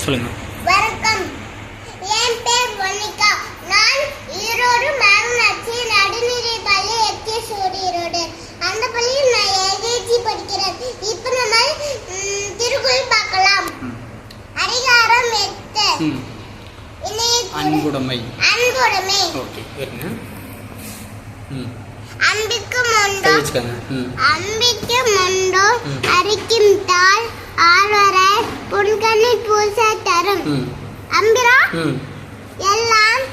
சொல்லுங்க. வணக்கம். என் பேர் வனிகா. நான் ஈரோடு மாநகராட்சி நடுநிலை பள்ளி எக்கேஸ்வரி ஈரோடு. அந்த பள்ளியில் நான் எல்கேஜி படிக்கிறேன். இப்போ நம்ம திருக்குறள் பார்க்கலாம். அதிகாரம் 8. அன்புடைமை. அன்புடைமை. ஓகே, இருங்க. அம்பிக்கு மொண்டோ அரிக்கும் தாள் ஆழ்வரை புன்கண்ணி பூச தரும். அம்பிரா எல்லாம்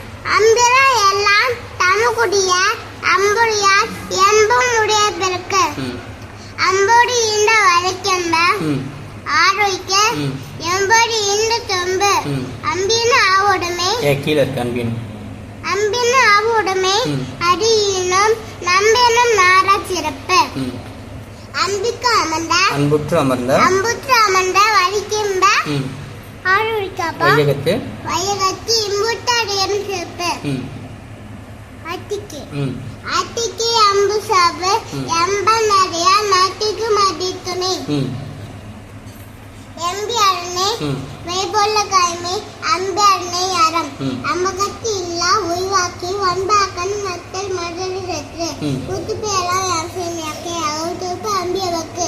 தமக்குடைய அம்புடையார் என்பும் உடைய பிறக்கு அம்போடு இந்த வழக்கென்ப ஆரோய்க்க எம்போடு இந்த தொம்பு அம்பின் ஆவுடைமை கீழே இருக்கு. அம்பின் ஆவுடைமை அடியினும் நம்பினும் நாரா சிறப்பு. அம்பிக்கு அன்புற்று அமர்ந்த வழிக்கிம்ப வையகத்து இம்புட்டு அடையும் சிறப்பு. அட்டிக்கு அம்பு சாவு எம்பன் அடையா நாட்டிக்கு மதி துணை. எம்பி அரணை வைபொல்ல காய்மை அம்பி அரணை அறம் அம்பகத்து இல்லா ஒய்வாக்கி ஒன்பாக்கன் நத்தல் மதுரை சற்று உத்துப்பேலாம் அம்பியவக்கு